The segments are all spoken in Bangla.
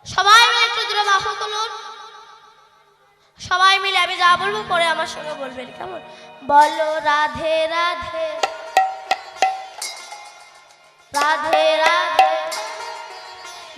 সবাই মিলে একটু দূরে বাহু তুলুন। সবাই মিলে আমি যা বলবো পরে আমার সঙ্গে বলবেন, কেমন? বলো রাধে রাধে राधे राधे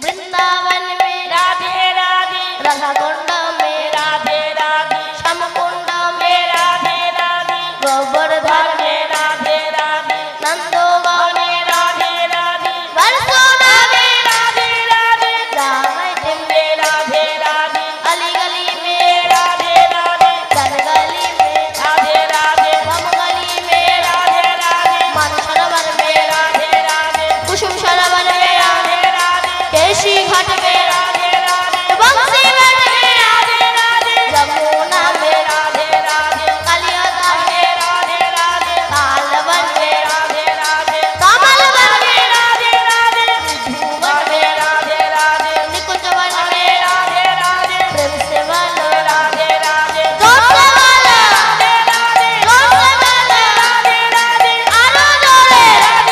वृंदावन में राधे राधे राधा कुंड में राधे राधे श्याम कुंड में राधे राधे गोवर्धन में राधे राधे नंदोवन में राधे राधे बरसोना में राधे राधे जामटिम में राधे राधे अली गली में राधे राधे दर गली में राधे राधे बम गली में राधे राधे मन सरोवर में राधे राधे कुसुम सरोवर में राधे राधे केशी घाट में राधे राधे बंसी घाट में राधे राधे यमुना में राधे राधे कालियादा में राधे राधे तालवन में राधे राधे कमलवन में राधे राधे धूवन में राधे राधे निकुंजवन में राधे राधे प्रेम से वाला राधे राधे जोर से वाला राधे राधे जोर से वाला राधे राधे आरो जोरे राधे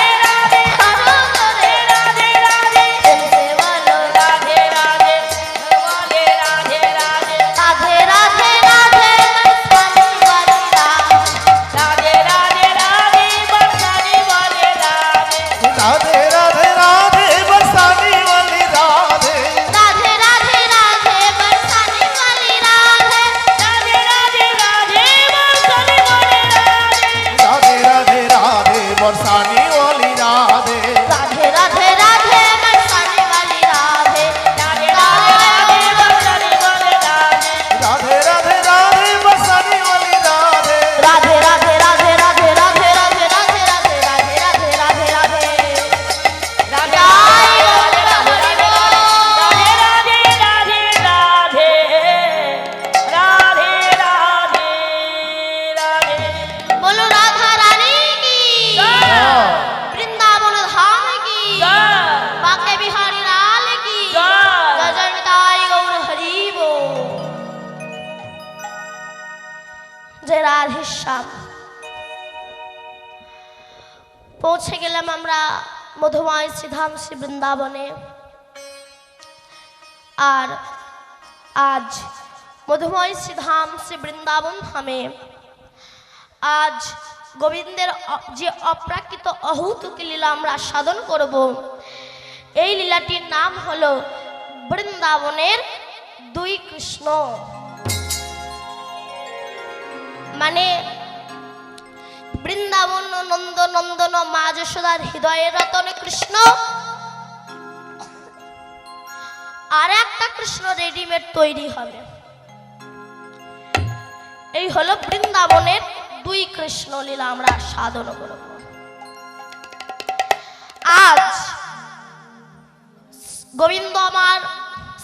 राधे आरो जोरे राधे राधे प्रेम से वाला राधे राधे बोले राधे राधे राधे राधे राधे बरसाने वाली रात राधे राधे राधे बरसाने वाले राधे राधे राधे राधे बरसाने वाली राधे राधे राधे राधे बरसाने वाली राधे राधे राधे राधे बरसाने वाले राधे राधे राधे राधे बरसाने वाली राधे राधे राधे राधे बरसाने वाली राधे राधे राधे बरसाने वाले राधे राधे राधे राधे बरसाने वाली राधे राधे राधे राधे राधे राधे राधे राधे राधे राधे राधे राधे राधे राधे जय राधे राधे राधे राधे राधे राधे राधे राधे बोलो राधा रानी की जय वृंदावन धाम की जय बांके बिहारी लाल की जय। जय जय निताई गौर हरि बोल। जय রাধে শ্যাম। পৌঁছে গেলাম আমরা মধুময় শ্রীধাম শ্রী বৃন্দাবনে। আর আজ মধুময় শ্রীধাম শ্রী বৃন্দাবন ধামে আজ গোবিন্দের যে অপ্রাকৃত অহৌতুক লীলা আমরা সাধন করব, এই লীলাটির নাম হলো বৃন্দাবনের দুই কৃষ্ণ। মানে বৃন্দাবন নন্দ নন্দন মা যশোদার হৃদয়ের রতন কৃষ্ণ, আর একটা কৃষ্ণ রেডিমেড তৈরি হবে। এই হলো বৃন্দাবনের দুই কৃষ্ণ লীলা আমরা সাধন করব। আজ গোবিন্দ আমার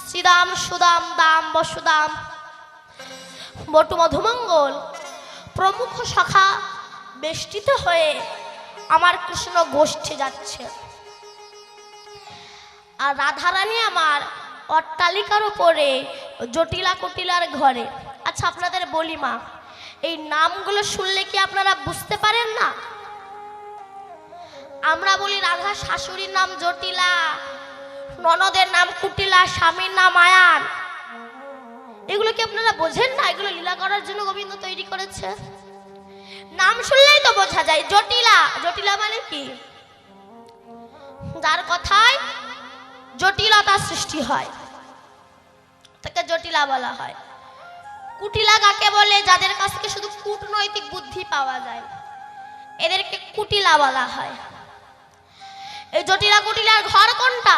শ্রীদাম সুদাম দাম বসুদাম বটু মধুমঙ্গল প্রমুখ শাখা বেষ্টিত হয়ে আমার কৃষ্ণ গোষ্ঠী যাচ্ছে, আর রাধারানী আমার অট্টালিকার উপরে জটিলা কুটিলার ঘরে। আচ্ছা আপনাদের বলি মা, এই নামগুলো শুনলে কি আপনারা বুঝতে পারেন না? আমরা বলি রাধা শাশুড়ির নাম জটিলা, ননদের নাম কুটিলা, স্বামীর নাম আয়ান। এগুলো কি আপনারা বোঝেন না? এগুলো লীলা করার জন্য গোবিন্দ তৈরি করেছে। নাম শুনলেই তো বোঝা যায় জটিলা। জটিলা মানে কি? যার কথায় জটিলতা সৃষ্টি হয় তাকে জটিলা বলা হয়। কুটিলা কাকে বলে? যাদের কাছ থেকে শুধু কূটনৈতিক বুদ্ধি পাওয়া যায়, এদেরকে কুটিলা বলা হয়। এই জটিলা কুটিলার ঘর কোনটা?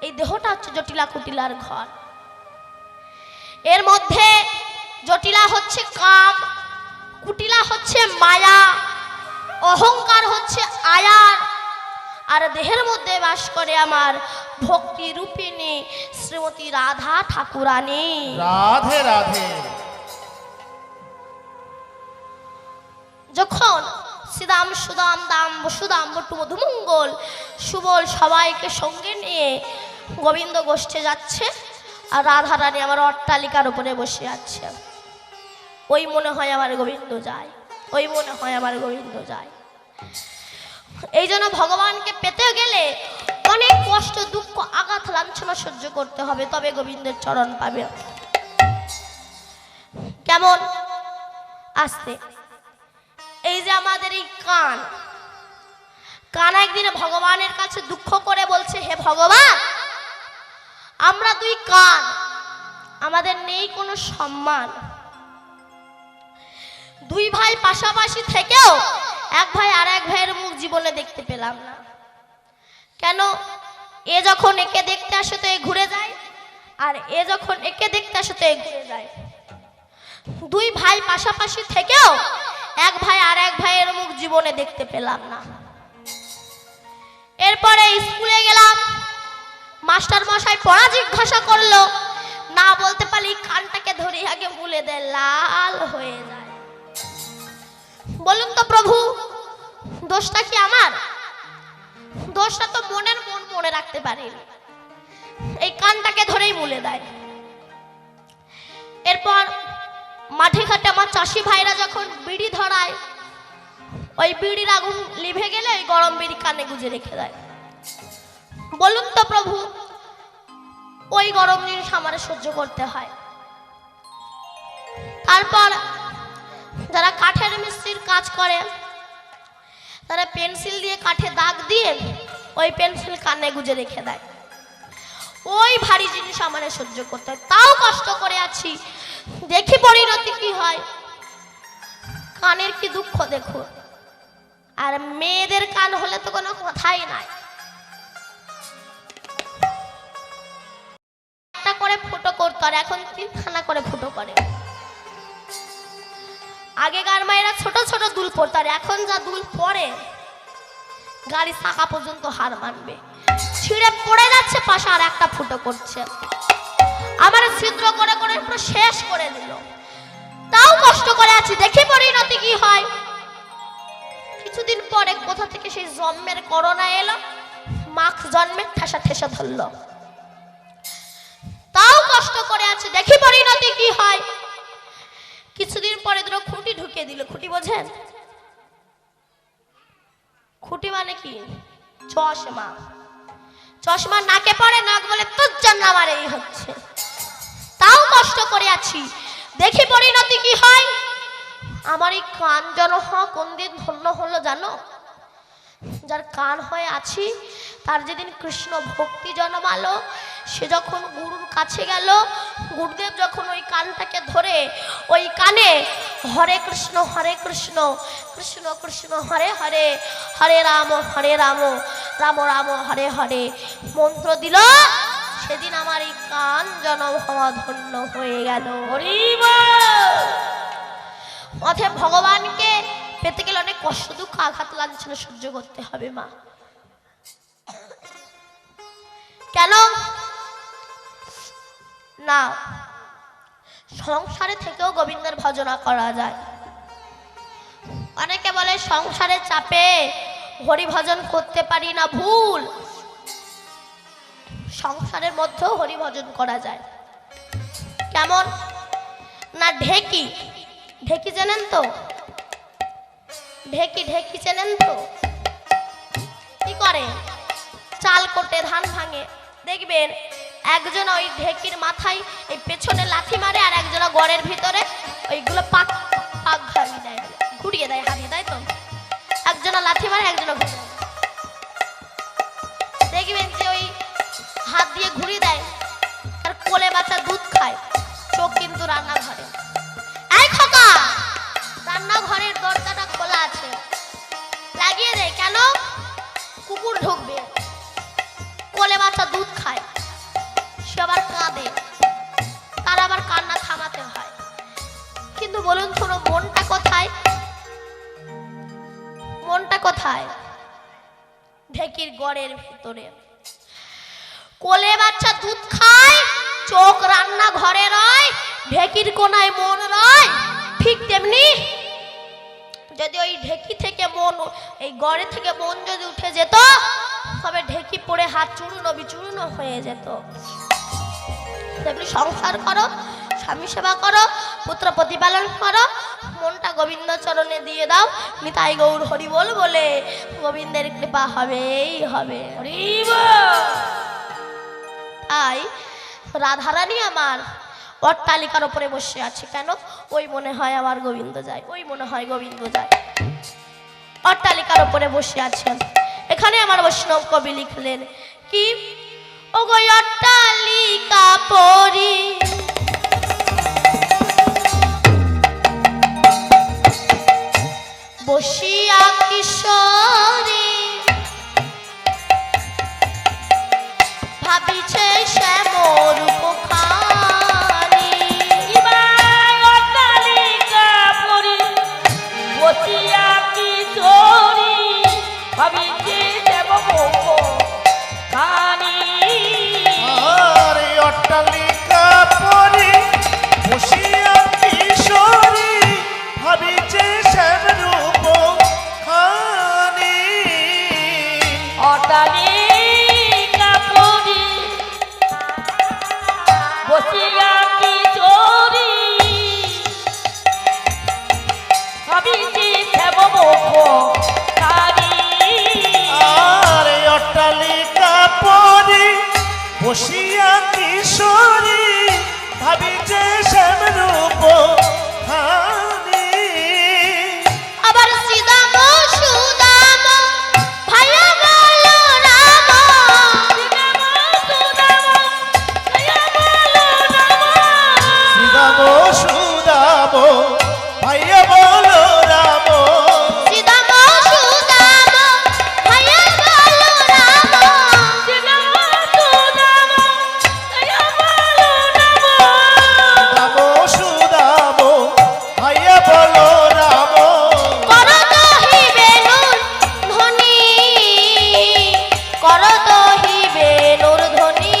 এই দেহটা হচ্ছে জটিলা কুটিলার ঘর। এর মধ্যে জটিলা হচ্ছে কাম, কুটিলা হচ্ছে মায়া, অহংকার হচ্ছে আয়ার, আর দেহের মধ্যে বাস করে আমার ভক্তি রূপিণী শ্রীমতী রাধা ঠাকুরানী। রাধে রাধে যখন শ্রীদাম সুদাম দাম বসুদাম বটু মধুমঙ্গল সুবল সবাইকে সঙ্গে নিয়ে গোবিন্দ গোষ্ঠে যাচ্ছে, আর রাধারানী আমার অট্টালিকার উপরে বসে আছে। ওই মনে হয় আমার গোবিন্দ যায়, ওই মনে হয় আমার গোবিন্দ যায়। এই জন্য ভগবানকে পেতে গেলে অনেক কষ্ট দুঃখ আঘাত লাঞ্ছনা লাঞ্ছনা সহ্য করতে হবে, তবে গোবিন্দের চরণ পাবে। কেমন আসতে এই যে আমাদের এই কান, কান একদিনে ভগবানের কাছে দুঃখ করে বলছে, হে ভগবান, আমরা দুই কান, আমাদের নেই কোনো সম্মান। দুই ভাই পাশাপাশি থেকেও এক ভাই আর এক ভাইয়ের মুখ জীবনে দেখতে পেলাম না। কেন? এ যখন একে দেখতে আসে তো এ ঘুরে যায়, আর এ যখন একে দেখতে আসে তো এ ঘুরে যায়। দুই ভাই পাশাপাশি থেকেও এক ভাই আর এক ভাইয়ের মুখ জীবনে দেখতে পেলাম না। এরপরে স্কুলে গেলাম, মাস্টার মশাই পড়া জিজ্ঞাসা করলো, না বলতে পারলে কানটাকে ধরে আগে মুলে দেয়, লাল হয়ে যায়। বলুন তো প্রভু, দোষটা কি আমার? দোষটা তো মনের মন মনে রাখতে পারিনি, এই কানটাকে ধরেই মুলে দেয়। এরপর মাঠে ঘাটে আমার চাষি ভাইরা যখন বিড়ি ধরায়, ওই বিড়ির আগুন লিভে গেলে ওই গরম বিড়ি কানে গুজে রেখে দেয়। বলুন তো প্রভু, ওই গরম জিনিস আমার সহ্য করতে হয়। তারপর যারা কাঠের মিস্ত্রির কাজ করে, তারা পেন্সিল দিয়ে কাঠে দাগ দিয়ে ওই পেন্সিল কানে গুজে রেখে দেয়। ওই ভারী জিনিস আমার সহ্য করতে হয়, তাও কষ্ট করে আছি। দেখি পরিণতি কি হয়। কানের কি দুঃখ দেখো। আর মেয়েদের কান হলে তো কোনো কথাই নাই, একটা করে ফুটো করতে, আর এখন 3খানা করে ফুটো করে। আগেকার মায়েরা ছোট ছোট দুল পরত, আর এখন যা দুল পরে গাড়ি চাকা পর্যন্ত হার মানবে, ছিঁড়ে পড়ে যাচ্ছে, পাশে আর একটা ফুটো করছে। আমার ছিদ্র করে করে পুরো শেষ করে দিল, তাও কষ্ট করে আছি। দেখি পরিণতি কি হয়। কিছুদিন পরে কোথা থেকে সেই জন্মের করোনা এলো, মাখ জন্মের ঠেসা ঠেসা ধরলো, তাও কষ্ট করে আছে। দেখি পরিণতি কি হয়। কিছুদিন পরে দুটো খুঁটি ঢুকিয়ে দিল। খুঁটি বোঝেন? খুঁটি মানে কি? চশমা। চশমা নাকে পড়ে, নাক বলে তোর জন্য আমার এই হচ্ছে, তাও কষ্ট করে আছি। দেখি পরিণতি কি হয়। আমার এই কান যেন কোন দিন ধন্য হলো জানো? যার কান হয়ে আছি, তার যেদিন কৃষ্ণ ভক্তি জন্মালো, সে যখন গুরুর কাছে গেল, গুরুদেব যখন ওই কানটাকে ধরে ওই কানে হরে কৃষ্ণ কৃষ্ণ কৃষ্ণ হরে হরে, হরে রাম রাম রাম হরে হরে মন্ত্র দিল, সেদিন আমার এই কান জন্ম হওয়া ধন্য হয়ে গেল। অতএব ভগবানকে পেতে গেলে অনেক কষ্ট, দুঃখ, আঘাত, লাঞ্ছনা সহ্য করতে হবে মা। কেন না? সংসারে থেকেও গোবিন্দের ভজনা করা যায়। অনেকে বলে সংসারের চাপে হরি ভজন করতে পারি না, ভুল। সংসারের মধ্যেও হরি ভজন করা যায়। কেমন না? ঢেকি, ঢেকি জানেন তো? ঢেকি ঢেকি চেনেন তো? কি করে? চাল কোটে, ধান ভাঙে। দেখবেন একজন ওই ঢেকির মাথায় এই পেছনে লাথি মারে, আর একজন গড়ের ভিতরে ওইগুলো পাক পাক ঘাড়ি দেয়, ঘুরিয়ে দেয়, হারিয়ে দেয়। তো একজন লাথি মারে, একজন ঘুরিয়ে দেয়। দেখবেন যে ওই হাত দিয়ে ঘুরিয়ে দেয়, আর কোলে বাচ্চা দুধ খায়, চোখ কিন্তু রান্নাঘরে। এই খোকা, রান্নাঘরের দরজাটা খোলা আছে, লাগিয়ে দেয়। কেন? কুকুর ঢুকবে। কোলে বাচ্চা দুধ খায়, সে আবার কাঁদে, তার আবার কান্না থামাতে হয়। কিন্তু বলুন তো, মনটা কোথায়? মনটা কোথায়? ঢেকির গড়ের ভিতরে। কোলে বাচ্চা দুধ খায়, চোখ রান্না ঘরে রয়, ঢেকির কোনায় মন রয়। ঠিক তেমনি যদি ওই ঢেকি থেকে মন, এই গড়ে থেকে মন যদি উঠে যেত, তবে ঢেকি পড়ে হাত চূর্ণ বিচূর্ণ হয়ে যেত। তেমনি সংসার করো, স্বামী সেবা করো, পুত্র প্রতিপালন করো, মনটা গোবিন্দ চরণে দিয়ে দাও। নিতাই গৌর হরি বল বলে গোবিন্দের কৃপা হবেই হবে। তাই রাধারানী আমার অট্টালিকার উপরে বসে আছে কেন? ওই মনে হয় আমার গোবিন্দ যায়, ওই মনে হয় গোবিন্দ যায়। অট্টালিকার উপরে বসে আছেন। এখানে আমার বৈষ্ণব কবি লিখলেন কি, ও গো অট্টালিকা পরি বসিয়া কিশোরী ভাবিছে শ্যামর উপখানি। অট্টালিকা পরি বসিয়া কিশোরী ভাবিছে শ্যামমুখখানি। আর এই অট্টালিকা পরি বসিয়া কিশোরী ভাবিছে শ্যামরূপ খানি। অট্টালিকা পরি বসিয়া কিশোরী ভাবিছে শ্যামমুখখানি। আর এই অট্টালিকা পরি বসিয়া কিশোরী ভাবিছে শ্যামরূপ খানি। আবার শ্রীদাম সুদাম ভাইয়া বলো রাম, শ্রীদাম সুদাম ভাইয়া বলো রাম। শ্রীদাম সুদাম ভাইয়া বলো রাম, শ্রীদাম সুদাম ভাইয়া বলো রাম। কর দহিবে নূর ধ্বনি, কর দহিবে নূর ধ্বনি।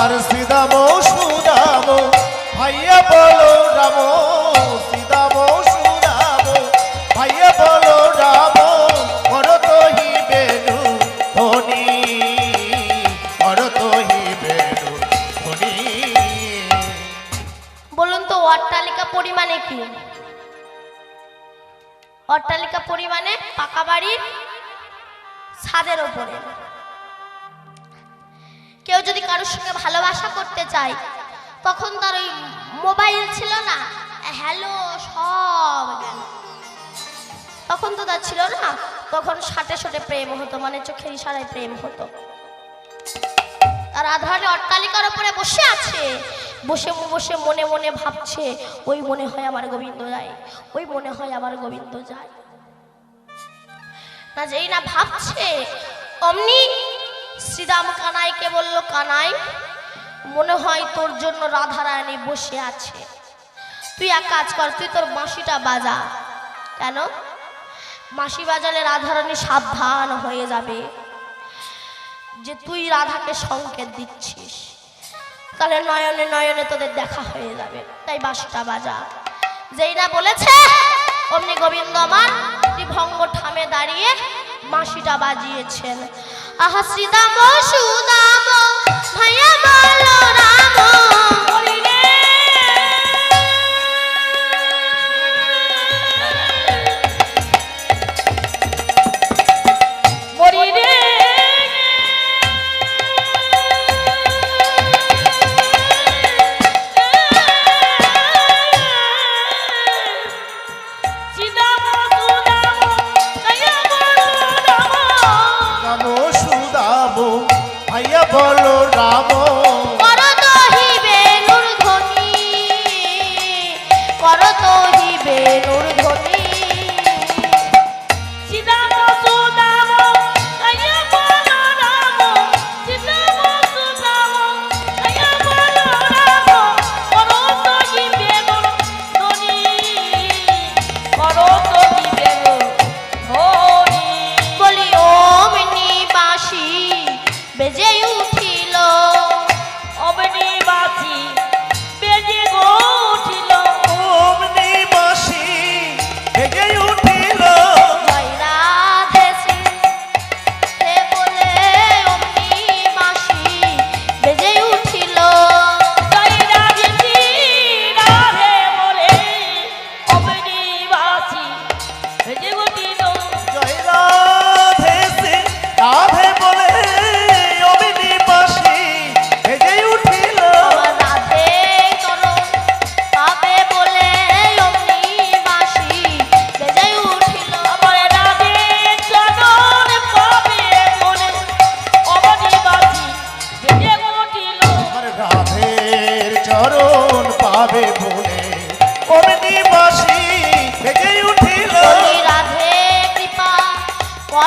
আর শ্রীদাম সুদাম ভাইয়া বলো রাম। শ্রীদাম সুদাম ভাইয়া বলো রাম। করত হিবেনু ধ্বনি, করত হিবেনু ধ্বনি। বলুন তো অট্টালিকা পরিমাণে কি? অট্টালিকা পরিমাণে পাকা বাড়ির ছাদের উপরে। কেউ যদি কারোর সঙ্গে ভালোবাসা করতে চায় তখন তার ওই মোবাইল ছিল না, হ্যালো সব গেল। তখন তো তার ছিল না, তখন সাটে সাটে প্রেম হতো, মানে চোখের ইশারায় প্রেম হতো। আর রাধারানী অট্টালিকার উপরে বসে আছে, বসে বসে মনে মনে ভাবছে, ওই মনে হয় আমার গোবিন্দ যায়, ওই মনে হয় আমার গোবিন্দ যায়। না যেই না ভাবছে অমনি শ্রীরাম কানাইকে বলল, কানাই মনে হয় তোর জন্য রাধারানী বসে আছে, তুই এক কাজ কর, তুই তোর বাঁশিটা বাজা। কেন? বাঁশি বাজালে রাধারানী সাবধান হয়ে যাবে যে তুই রাধাকে সংকেত দিচ্ছিস, তাহলে নয়নে নয়নে তোদের দেখা হয়ে যাবে, তাই বাঁশিটা বাজা। যেই না বলেছে অমনি গোবিন্দ আমার ত্রিভঙ্গ ঠামে দাঁড়িয়ে বাঁশিটা বাজিয়েছেন। আহা শ্রীদাম সুদাম ভাইয়া বলো রাম, রাম সুদাম ভাইয়া বলো রাম।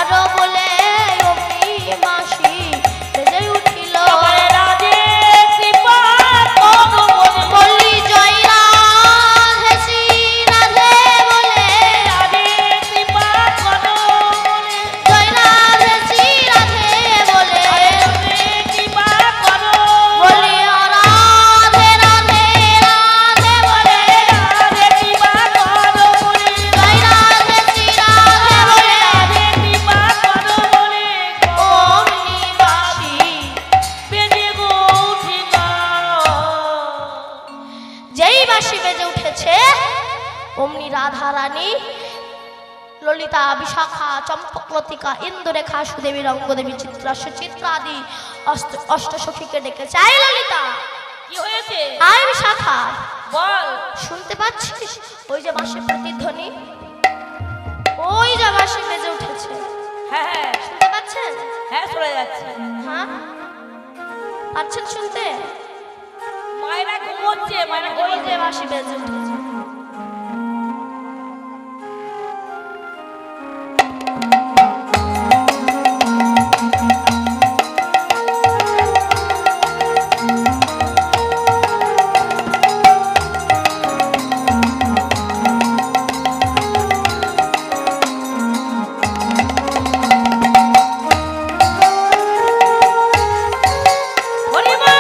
করো বলে অমনি মাসি বেজে উঠিল। আমার রাধে কৃপা করো বলে বললি জয় রাধে শ্রী রাধে বলে, রাধে কৃপা করো বলে জয় রাধে শ্রী রাধে বলে, রাধে কৃপা করো বলি ও রাধে রাধে রাধে বলে, রাধে কৃপা করো বলে জয় রাধে শ্রী রাধে বলে, রাধে কৃপা করো বলে অমনি বাঁশি বেজে গো উঠিল। যেই বাঁশি বেজে উঠেছে অমনি রাধা রানী, ললিতা, বিশাখা, চম্পকলতিকা, ইন্দুরেখা, সুদেবী, রঙ্গদেবী, চিত্রা, সুচিত্রা আদি অষ্টসখীকে ডেকেছে। আয় ললিতা, কি হয়েছে আয় বিশাখা, বল। শুনতে পাচ্ছিস ওই যে বাঁশির প্রতিধ্বনি? ওই যে বাঁশি বেজে উঠেছে, হ্যাঁ হ্যাঁ শুনতে পাচ্ছেন? হ্যাঁ চলে যাচ্ছে। হ্যাঁ, পাচ্ছেন শুনতে? মায়েরা ঘুমোচ্ছে, মায়েরা ওই যে ঘুমোচ্ছে। বাঁশি বেজে উঠেছে। হরিমা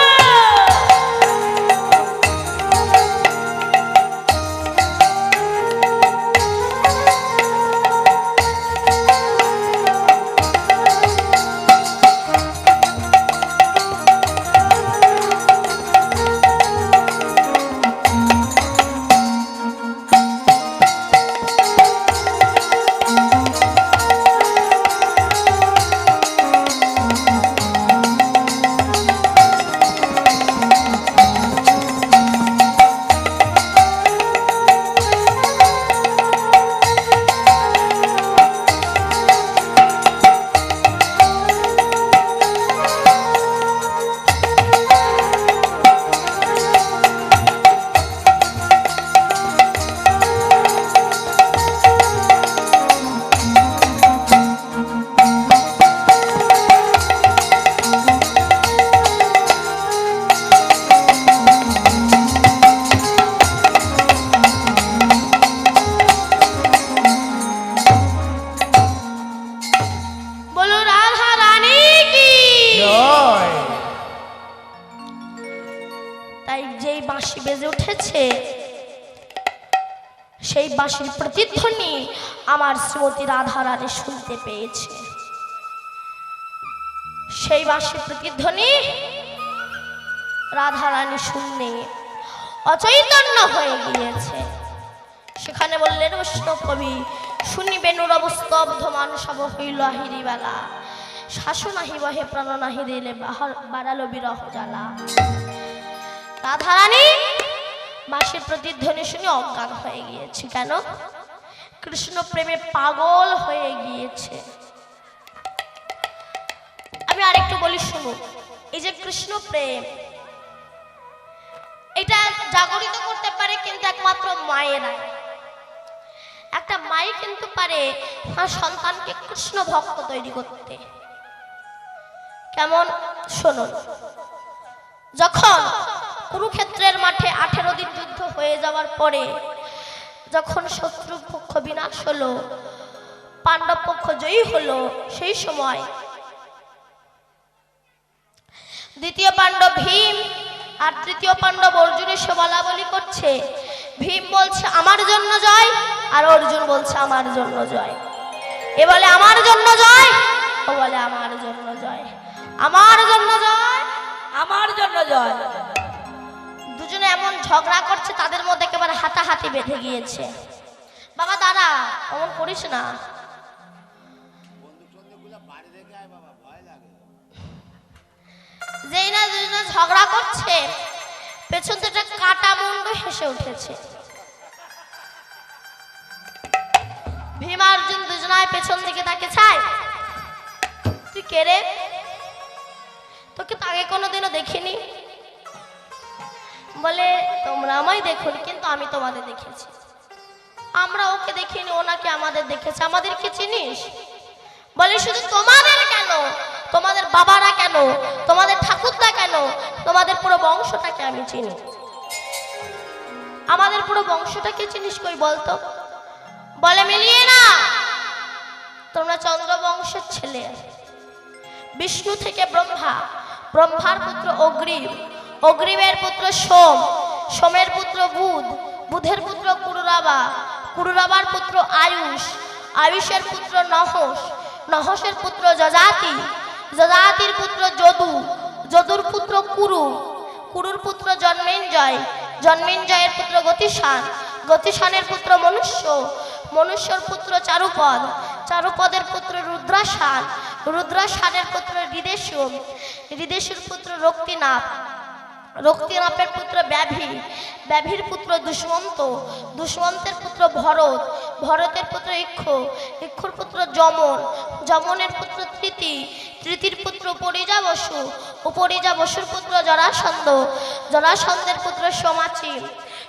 বলো রাধা রানী কি। জয় তাই যেই বাঁশি বেজে উঠেছে সেই বাঁশির প্রতিধ্বনি আমার শ্রীমতী রাধা রানী শুনতে পেয়েছে। সেই বাঁশির প্রতিধ্বনি রাধা রানী শুনে অচৈতন্য হয়ে গিয়েছে। সেখানে বললেন বৈষ্ণব কবি, শুনিবেন রবস্তব্ধ মানসব হইল আহিরি বেলা, শাসন নাহি বহে প্রাণ নাহি দিলে বাড়ালো বিরহ জ্বালা। রাধা রানী বাঁশির প্রতিধ্বনি শুনে অজ্ঞান হয়ে গিয়েছে। কেন? কৃষ্ণ প্রেমে পাগল হয়ে গিয়েছে। আমি আরেকটু বলি শুনুন। এই যে কৃষ্ণ প্রেম, এটা জাগরিত করতে পারে কিন্তু একমাত্র মায়েরাই। একটা মাই কিন্তু পারে তার সন্তানকে কৃষ্ণ ভক্ত তৈরি করতে। কেমন? শুনুন। যখন কুরুক্ষেত্রের মাঠে 18 দিন যুদ্ধ হয়ে যাওয়ার পরে যখন শত্রু পক্ষ বিনাশ হলো, পাণ্ডব পক্ষ জয়ী হলো, সেই সময় দ্বিতীয় পাণ্ডব ভীম আর তৃতীয় পাণ্ডব অর্জুন এসে বলা বলি করছে। ভীম বলছে আমার জন্য জয়, আর অর্জুন বলছে আমার জন্য জয়। এ বলে আমার জন্য জয়, ও বলে আমার জন্য জয়, আমার জন্য জয়, আমার জন্য জয়। দুজনে এমন ঝগড়া করছে, তাদের মধ্যে একেবারে হাতাহাতি বেঁধে গিয়েছে। বাবা দাঁড়া, অমন করিস না। যেই না দুজনে ঝগড়া করছে, পেছন থেকে একটা কাটা মুন্ডু হেসে উঠেছে। ভীম অর্জুন দুজনায় পেছন দিকে তাকে চাই, তুই কে রে? তোকে তো আগে কোনোদিনও দেখিনি। বলে তোমরা আমায় দেখোনি, কিন্তু আমি তোমাদের দেখেছি। আমরা ওকে দেখিনি, ও নাকি আমাদের দেখেছে। আমাদের কি চিনিস? বলে শুধু তোমাদের কেন, তোমাদের বাবারা কেন, তোমাদের ঠাকুরদা কেন, তোমাদের পুরো বংশটাকে আমি চিনি। আমাদের পুরো বংশটাকে চিনিস কই বলতো? বলে মিলিয়ে না, তোমরা চন্দ্র বংশের ছেলে। বিষ্ণু থেকে ব্রহ্মা, ব্রহ্মার পুত্র অগ্রিম, অগ্রিমের পুত্র সোম, সোমের পুত্র বুধ, বুধের পুত্র কুরুরাবা, কুরুরাবার পুত্র আয়ুষ, আয়ুষের পুত্র নহস, নহসের পুত্র যজাতি, যজাতির পুত্র যদু, যদুর পুত্র কুরু, কুরুর পুত্র জন্মেঞ্জয়, জন্মেঞ্জয়ের পুত্র গতিশান, গতিশানের পুত্র মনুষ্য, মনুষ্যর পুত্র চারুপদ, চারুপদের পুত্র রুদ্রাসান, রুদ্রাসানের পুত্র হৃদেশু, হৃদেশুর পুত্র রক্তিনাথ, রক্তিনাথের পুত্র ব্যাভি, ব্যাভির পুত্র দুষ্মন্ত, দুষ্মন্তের পুত্র ভরত, ভরতের পুত্র ইক্ষ্য, ইক্ষ্যুর পুত্র যমন, যমনের পুত্র তৃতি, তৃতির পুত্র উপরিজা বসু, উপরিজা বসুর পুত্র জরাসন্ধ, জরাসন্ধের পুত্র সোমাচি,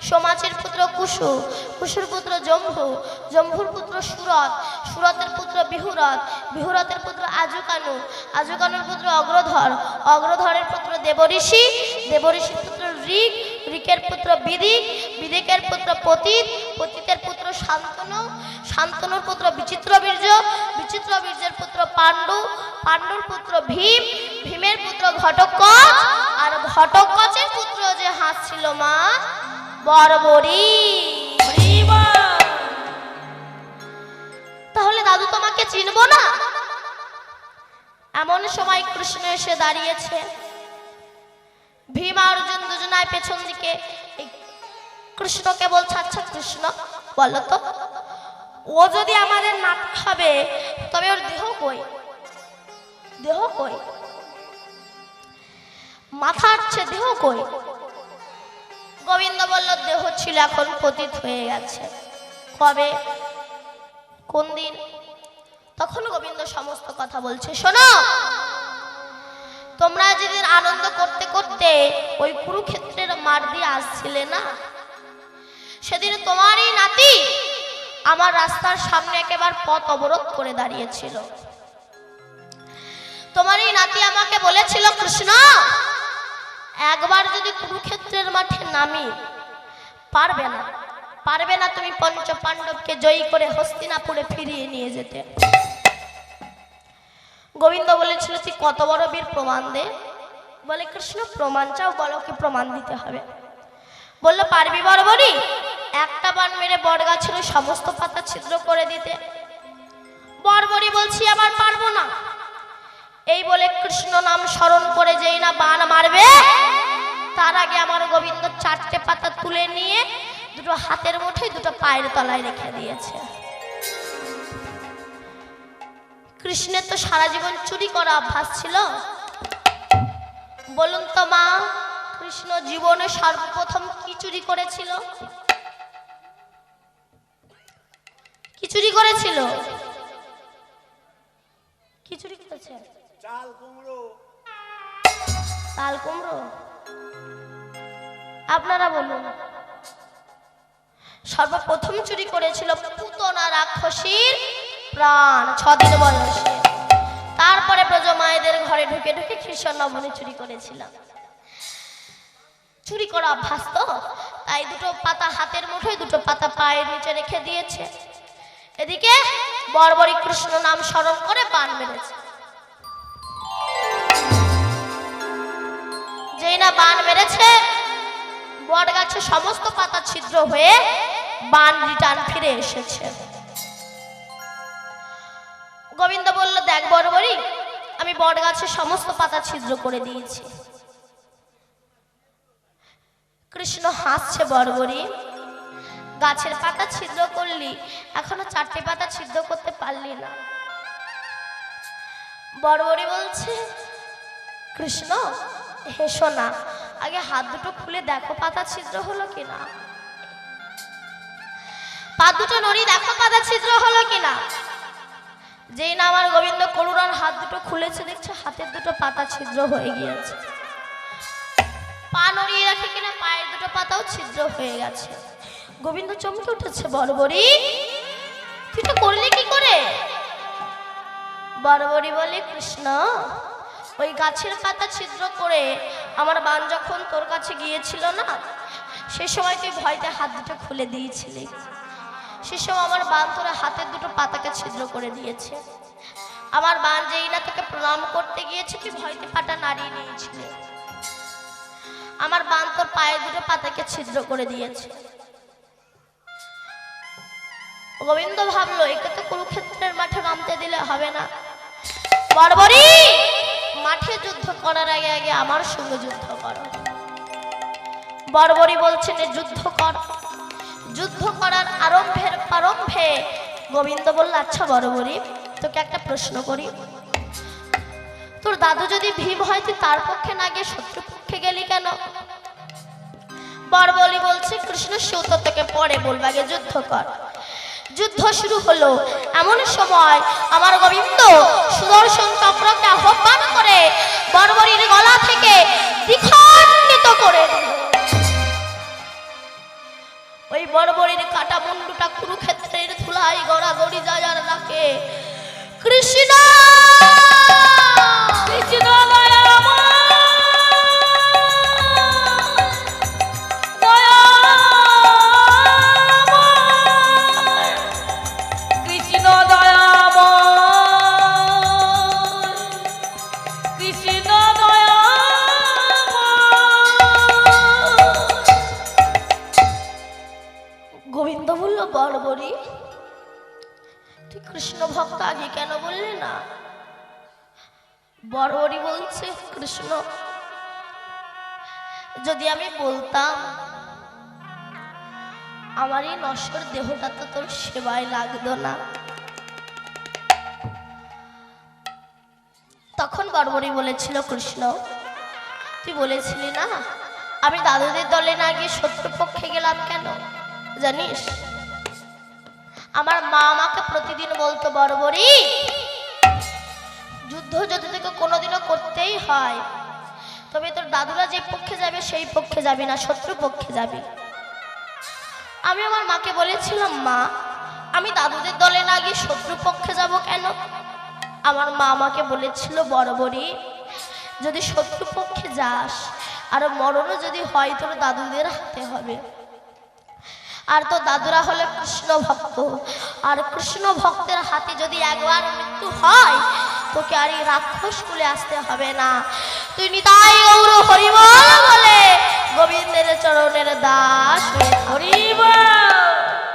সোমাচির পুত্র কুশু, কুশুর পুত্র জম্ভু, জম্ভুর পুত্র সুরত, সুরতের পুত্র বিহুরত, বিহুরতের পুত্র আজুকানু, আজুকানুর পুত্র অগ্রধর, অগ্রধরের পুত্র দেবঋষি, দেবঋষির পুত্র ঋক, ঋকের পুত্র বিদিক, বিদিকের পুত্র পতিত, পতিতের পুত্র শান্তনু, শান্তনুর পুত্র বিচিত্রবীর্য, বিচিত্রবীর্যের পুত্র পাণ্ডু, পাণ্ডুর পুত্র ভীম, ভীমের পুত্র ঘটোৎকচ, আর ঘটোৎকচের পুত্র যে হাত ছিল মা বর্বরী। তাহলে দাদু তোমাকে চিনবো না? এমন সময় কৃষ্ণ এসে দাঁড়িয়েছে। ভীম আর অর্জুন দুজনায় পেছন দিকে কৃষ্ণকে বলছে, আচ্ছা কৃষ্ণ বলো তো, ও যদি আমাদের নাতি হবে তবে ওর দেহ কই? দেহ কই? মাথার চেয়ে দেহ কই? গোবিন্দ বলল, দেহ ছিল, এখন পতিত হয়ে গেছে। কবে? কোন দিন? তখন গোবিন্দ সমস্ত কথা বলছে, শোনো, তোমরা যেদিন আনন্দ করতে করতে ওই কুরুক্ষেত্রের মাঠ দিয়ে আসছিলে না, সেদিন তোমারই নাতি আমার রাস্তার সামনে একেবারে পথ অবরোধ করে দাঁড়িয়েছিল। তোমারই নাতি আমাকে বলেছিল, কৃষ্ণ একবার যদি কুরুক্ষেত্রের মাঠে নামি, পারবে না, পারবে না তুমি পঞ্চ পাণ্ডবকে জয়ী করে হস্তিনাপুরে ফিরিয়ে নিয়ে যেতে। গোবিন্দ বলেছিল, তুই কত বড় বীর, প্রমাণ দে। বলে, কৃষ্ণ প্রমাণ চাও? বলো কি প্রমাণ দিতে হবে? বললো, পারবি বর্বরী একটা বান মেরে বট গাছের সমস্ত পাতা ছিদ্র করে দিতে? বর্বরী বলছি, আবার পারবো না। এই বলে কৃষ্ণ নাম স্মরণ করে যেই না বান মারবে, তার আগে আমার গোবিন্দ চারটে পাতা তুলে নিয়ে দুটো হাতের মুঠোয় দুটো পায়ের তলায় রেখে দিয়েছে। কৃষ্ণের তো সারা জীবন চুরি করা অভ্যাস ছিল। বলুন তো মা, কৃষ্ণ জীবনে সর্বপ্রথম কি চুরি করেছিল? কি চুরি করেছিল? কি চুরি করেছে? চাল কুমড়ো। চাল কুমড়ো? আপনারা বলুন। সর্বপ্রথম চুরি করেছিল পুতনা রাক্ষসীর প্রাণ, 6 দিন বয়সে। তারপরে ব্রজ মায়েদের ঘরে ঢুকে ঢুকে কৃষ্ণ নবনী চুরি করেছিল। চুরি করা অভ্যাস তো, তাই দুটো পাতা হাতের মুঠোয় দুটো পাতা পায়ের নিচে রেখে দিয়েছে। এদিকে বর্বরী কৃষ্ণ নাম স্মরণ করে বান মেরেছে। যেই না বান মেরেছে, বট গাছে সমস্ত পাতা ছিদ্র হয়ে বান রিটার্ন ফিরে এসেছে। গোবিন্দ বলল, দেখ বর্বরী, আমি বট গাছে সমস্ত পাতা ছিদ্র করে দিয়েছি। কৃষ্ণ হাসছে, বর্বরী গাছের পাতা ছিদ্র করলি, এখনো 4টে পাতা ছিদ্র করতে পারলি না। বর্বরী বলছে, কৃষ্ণ হেসো না, আগে হাত দুটো খুলে দেখো পাতা ছিদ্র হলো কিনা, পা দুটো নড়ি দেখো পাতা ছিদ্র হলো কিনা। যেই না আমার গোবিন্দ করুণার হাত দুটো খুলেছে, দেখছে হাতের দুটো পাতা ছিদ্র হয়ে গিয়েছে। পা নড়িয়ে রাখে কিনা, পায়ের দুটো পাতাও ছিদ্র হয়ে গেছে। গোবিন্দ চমকে উঠেছে, বর্বরী তুই তো করলি কি করে? বড়বড়ি বলে, কৃষ্ণ ওই গাছের পাতা ছিদ্র করে আমার বান যখন তোর কাছে গিয়েছিল না, সে সময় তুই ভয়তে হাত দুটো খুলে দিয়েছিলি। সে সময় আমার বান তোর হাতের দুটো পাতাকে ছিদ্র করে দিয়েছে। আমার বান যেই না তোকে প্রণাম করতে গিয়েছে, তুই ভয়তে পাটা নাড়িয়ে নিয়েছিলি। আমার বান তোর পায়ের দুটো পাতাকে ছিদ্র করে দিয়েছে। গোবিন্দ ভাবলো, একে তো কুরুক্ষেত্রের মাঠে নামতে দিলে হবে না। বড়বড়ি, মাঠে যুদ্ধ করার আগে আগে আমার সঙ্গে যুদ্ধ করো। বড়বড়ি বলছেন, যুদ্ধ কর। যুদ্ধ করার প্রারম্ভে গোবিন্দ বলল, আচ্ছা বড়বড়ি, তোকে একটা প্রশ্ন করি। তোর দাদু যদি ভীম হয়, তুই তার পক্ষে না গিয়ে শত্রু পক্ষে গেলি কেন? বড়বড়ি বলছে, কৃষ্ণ সুত থেকে পরে বলবা, আগে যুদ্ধ কর। যুদ্ধ শুরু হলো। এমন সময় আমার গোবিন্দ সুদর্শন চক্রকে আহ্বান করে বড়বড়ির গলা থেকে দ্বিখণ্ডিত করে দিল। ওই বড়বড়ির কাটা মুন্ডুটা কুরুক্ষেত্রের ধুলাই গড়াগড়ি যায় আর নাকে, কৃষ্ণ কৃষ্ণ গোবিন্দ বলল, বড়বড়ি তুই কৃষ্ণ ভক্ত, আগে কেন বললি না? বড়বড়ি বলছে, কৃষ্ণ যদি আমি বলতাম, আমার এই নশ্বর দেহটা তো তোর সেবায় লাগতো না। তখন বড়বড়ি বলেছিল, কৃষ্ণ তুই বলেছিলি না আমি দাদুদের দলে না গিয়ে শত্রুপক্ষে গেলাম কেন জানিস? আমার মা আমাকে প্রতিদিন বলতো, বড়বড়ি যুদ্ধ যদি তোকে কোনোদিনও করতেই হয়, তবে তোর দাদুরা যে পক্ষে যাবে সেই পক্ষে যাবি না, শত্রু পক্ষে যাবি। আমি আমার মাকে বলেছিলাম, মা আমি দাদুদের দলে না গিয়ে শত্রু পক্ষে যাব কেন? আমার মা আমাকে বলেছিল, বড়বড়ি যদি শত্রু পক্ষে যাস আর মরণও যদি হয়, তোর দাদুদের হাতে হবে। আর তো দাদুরা হলে কৃষ্ণ ভক্ত, আর কৃষ্ণ ভক্তের হাতে যদি একবার মৃত্যু হয়, তোকে আর এই রাক্ষস কুলে আসতে হবে না। তুই নিতাই গৌর হরিবল বলে গোবিন্দের চরণের দাস হয়ে থাক। হরিবল।